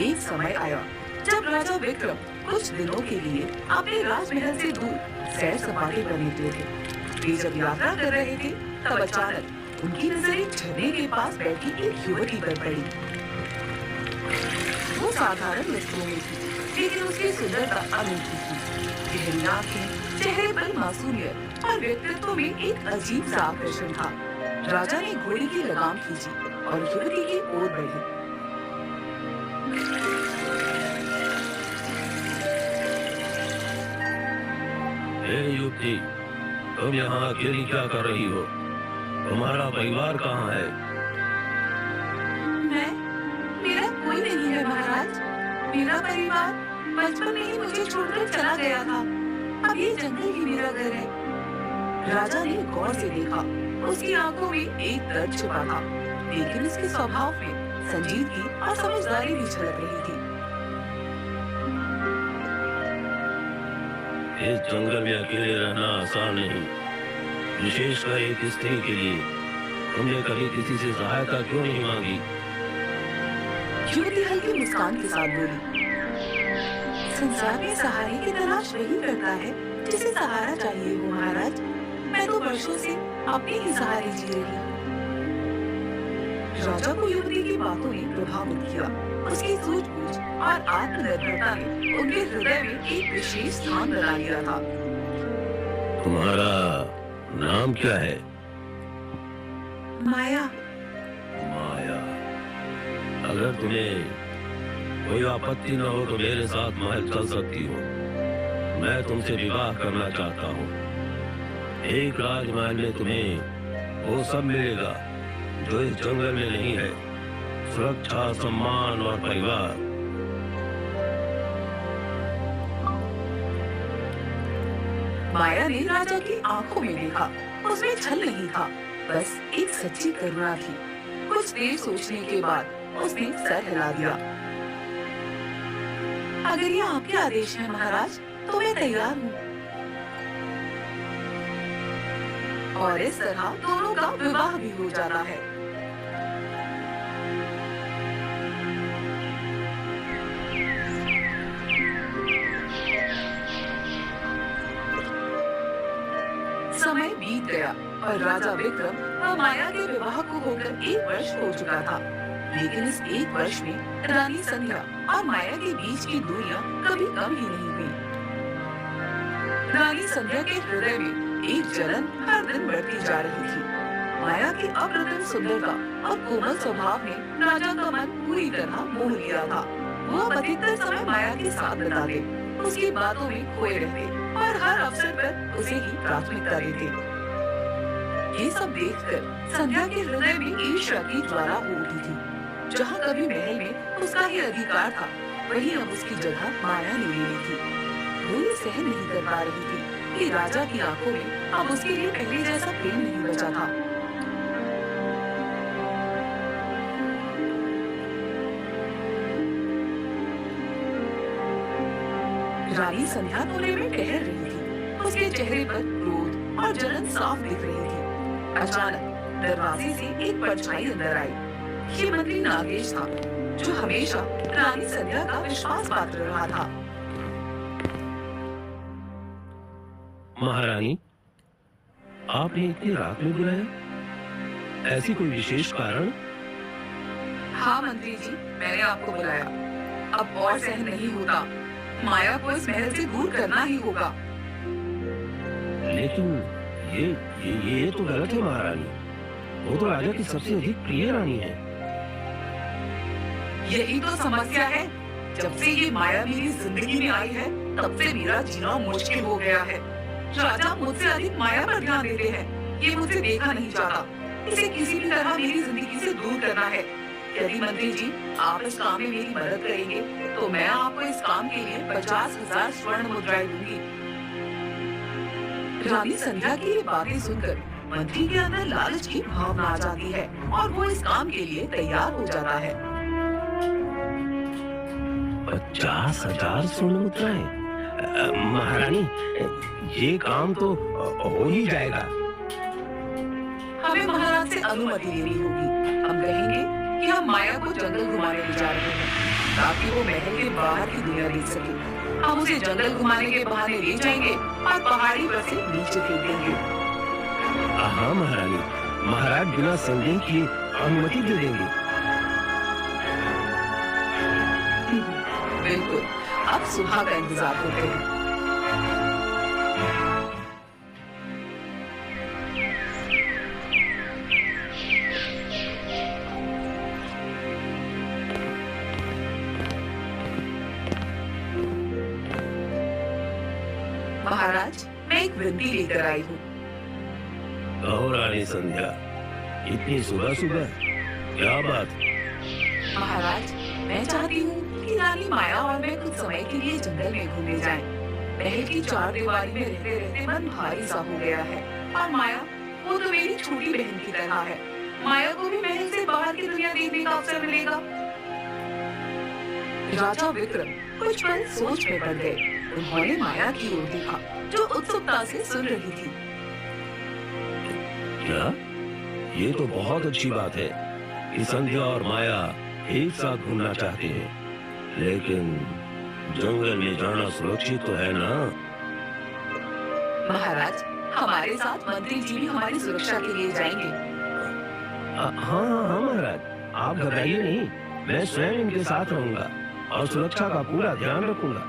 एक समय आया जब राजा विक्रम कुछ दिनों के लिए अपने राजमहल से दूर सैर सपाटे पर निकले थे। वे जब यात्रा कर रहे थे तब अचानक उनकी नजर एक झरने के पास बैठी एक युवती पर पड़ी। वो साधारण वस्त्रों में थी, लेकिन उसकी सुंदरता अनूठी थी। गहरी आंखें, चेहरे पर मासूमियत और व्यक्तित्व में एक अजीब सा आकर्षण था। राजा ने घोड़ी की लगाम खींची और युवती की ओर बढ़े। हे युवती, तुम यहाँ अकेली क्या कर रही हो? तुम्हारा परिवार कहाँ है? मेरा कोई नहीं है महाराज। मेरा परिवार बचपन में ही मुझे छोड़कर चला गया था। अब ये जंगल ही मेरा घर है। राजा ने गौर से देखा। उसकी आंखों में एक दर्द छिपा था, लेकिन उसके स्वभाव में संजीदगी और समझदारी भी झलक रही थी। इस जंगल में अकेले रहना आसान नहीं, विशेषकर एक स्त्री के लिए। तुमने कभी किसी से सहायता क्यों नहीं मांगी? युवती हल्की मुस्कान के साथ बोली, संसार में सहारे की तलाश वही करता है जिसे सहारा चाहिए हो महाराज। मैं तो वर्षों से अपने ही सहारे जी रही हूँ। राजा को युवती की बातों ने प्रभावित किया। उसकी सूझबूझ और आत्मनिर्भरता ने उनके हृदय में एक विशेष स्थान बना लिया था। तुम्हारा नाम क्या है? माया। माया। अगर तुम्हें कोई आपत्ति न हो तो मेरे साथ महल चल सकती हो। मैं तुमसे विवाह करना चाहता हूँ। एक राजमहल में तुम्हें वो सब मिलेगा जो इस जंगल में नहीं है, सुरक्षा, सम्मान और परिवार। माया ने राजा की आंखों में देखा। उसमें छल नहीं था, बस एक सच्ची करुणा थी। कुछ देर सोचने के बाद उसने सर हिला दिया। अगर ये आपके आदेश है महाराज, तो मैं तैयार हूँ। और इस तरह दोनों का विवाह भी हो जाता है। समय बीत गया और राजा विक्रम और माया के विवाह को होकर 1 वर्ष हो चुका था। लेकिन इस 1 वर्ष में रानी संध्या और माया के बीच की दूरियां कभी कम ही नहीं हुई। रानी संध्या के हृदय में एक जलन हर दिन बढ़ती जा रही थी। माया की अप्रतिम सुंदरता और कोमल स्वभाव ने राजा का मन पूरी तरह मोह लिया था। वो अब अधिकतर समय माया के साथ बिताते, उसकी बातों में खोए रहते और हर अवसर पर उसे ही प्राथमिकता देते। ये सब देखकर संध्या के हृदय में ईर्ष्या की ज्वाला हो उठी थी। जहाँ कभी महल में उसका ही अधिकार था, वहीं अब उसकी जगह माया ने ले ली थी। वो ये सहन नहीं कर पा रही थी कि राजा की आंखों में अब उसके लिए पहले जैसा प्रेम नहीं बचा था। रानी संध्या कोने में टहल रही थी। उसके चेहरे पर क्रोध और जलन साफ दिख रही थी। अचानक दरवाजे से एक परछाई अंदर आई। ये मंत्री नागेश था, जो हमेशा रानी संध्या का विश्वास पात्र रहा था। महारानी, आपने इतनी रात में बुलाया? ऐसी कोई विशेष कारण? हाँ मंत्री जी, मैंने आपको बुलाया। अब और सहन नहीं होता। माया को इस महल से दूर करना ही होगा। लेकिन ये तो गलत है महारानी। वो तो राजा की सबसे अधिक प्रिय रानी है। यही तो समस्या है। जब से ये माया मेरी जिंदगी में आई है, तब से मेरा जीना मुश्किल हो गया है। राजा मुझसे अधिक माया पर ध्यान देते हैं। ये मुझसे देखा नहीं चाहता। इसे किसी भी तरह मेरी जिंदगी से दूर करना है। यदि मंत्री जी आप इस काम में मेरी मदद करेंगे, तो मैं आपको इस काम के लिए 50,000 स्वर्ण मुद्राएं दूंगी। रानी संध्या की ये बातें सुनकर मंत्री के अंदर लालच की भावना आ जाती है और वो इस काम के लिए तैयार हो जाता है। 50,000 स्वर्ण मुद्राएं? महारानी, ये काम तो हो ही जाएगा। हमें महाराज से अनुमति लेनी होगी। हम कहेंगे कि हम माया को जंगल घुमाने ले जा रहे हैं। ताकि वो महल के बाहर की दुनिया देख सके। हम उसे जंगल घुमाने के बहाने ले जाएंगे और पहाड़ी पर से नीचे फेंक देंगे। हाँ महारानी, महाराज बिना संदेह की अनुमति दे देंगे। बिल्कुल, अब सुबह का इंतजार करते हैं। महाराज, मैं एक विनती लेकर आई हूँ। कहो रानी संध्या, इतनी सुबह सुबह क्या बात? महाराज, मैं चाहती हूँ कि रानी माया और मैं कुछ समय के लिए जंगल में घूमने जाएं। महल की चार दीवारी में रहते रहते मन भारी सा हो गया है। और माया, वो तो मेरी छोटी बहन की तरह है। माया को भी महल से बाहर की दुनिया देखने का अवसर मिलेगा। राजा विक्रम कुछ पल सोच में पड़ गए। उन्होंने माया की ओर देखा, जो उत्सुकता से सुन रही थी। क्या? ये तो बहुत अच्छी बात है कि संध्या और माया एक साथ घूमना चाहते हैं, लेकिन जंगल में जाना सुरक्षित तो है ना? महाराज, हमारे साथ मंत्री जी भी हमारी सुरक्षा के लिए जाएंगे। हाँ हाँ महाराज, आप घबराइए नहीं, मैं स्वयं इनके साथ रहूंगा और सुरक्षा का पूरा ध्यान रखूंगा।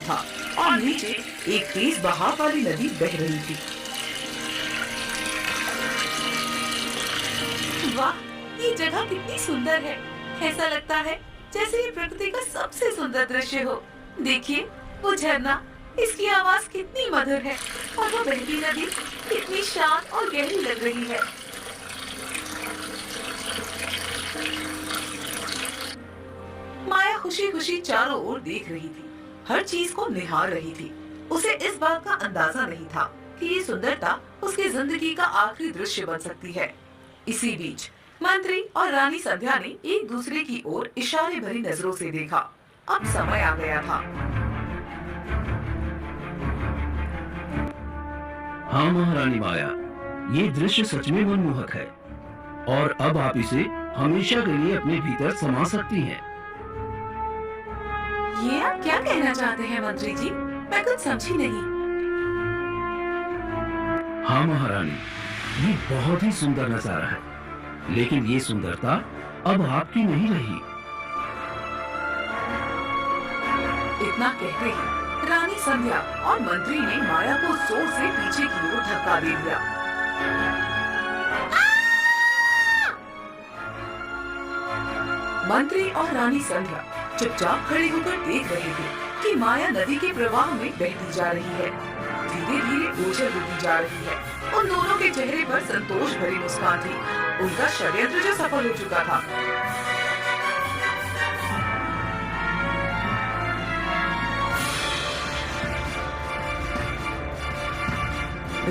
था और नीचे एक तेज बहाव वाली नदी बह रही थी। वाह, ये जगह कितनी सुंदर है। ऐसा लगता है जैसे ये प्रकृति का सबसे सुंदर दृश्य हो। देखिए, वो झरना, इसकी आवाज कितनी मधुर है और वो बहती नदी कितनी शांत और गहरी लग रही है। माया खुशी खुशी चारों ओर देख रही थी, हर चीज को निहार रही थी। उसे इस बात का अंदाजा नहीं था कि ये सुंदरता उसकी जिंदगी का आखिरी दृश्य बन सकती है। इसी बीच मंत्री और रानी संध्या ने एक दूसरे की ओर इशारे भरी नजरों से देखा। अब समय आ गया था। हाँ महारानी माया, ये दृश्य सच में मनमोहक है और अब आप इसे हमेशा के लिए अपने भीतर समा सकती हैं। ये आप क्या कहना चाहते हैं मंत्री जी? मैं कुछ समझी नहीं। हाँ महारानी, ये बहुत ही सुंदर नजारा है, लेकिन ये सुंदरता अब आपकी नहीं रही। इतना कहते ही रानी संध्या और मंत्री ने माया को जोर से पीछे की ओर धक्का दे दिया। मंत्री और रानी संध्या चुपचाप खड़े होकर देख रहे थे कि माया नदी के प्रवाह में बहती जा रही है, धीरे धीरे ओझल होती जा रही है। उन दोनों के चेहरे पर संतोष भरी मुस्कान थी। उनका षड्यंत्र जो सफल हो चुका था।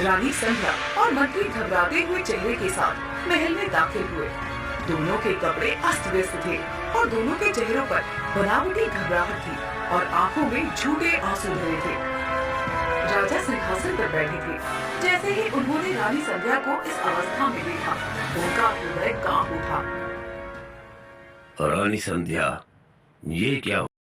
रानी संध्या और मंत्री घबराते हुए चेहरे के साथ महल में दाखिल हुए। दोनों के कपड़े अस्त व्यस्त थे और दोनों के चेहरों पर बनावटी घबराहट थी और आंखों में झूठे आंसू भरे थे। राजा सिंहासन पर बैठे थे। जैसे ही उन्होंने रानी संध्या को इस अवस्था में देखा, उनका हृदय कांप उठा। रानी संध्या, ये क्या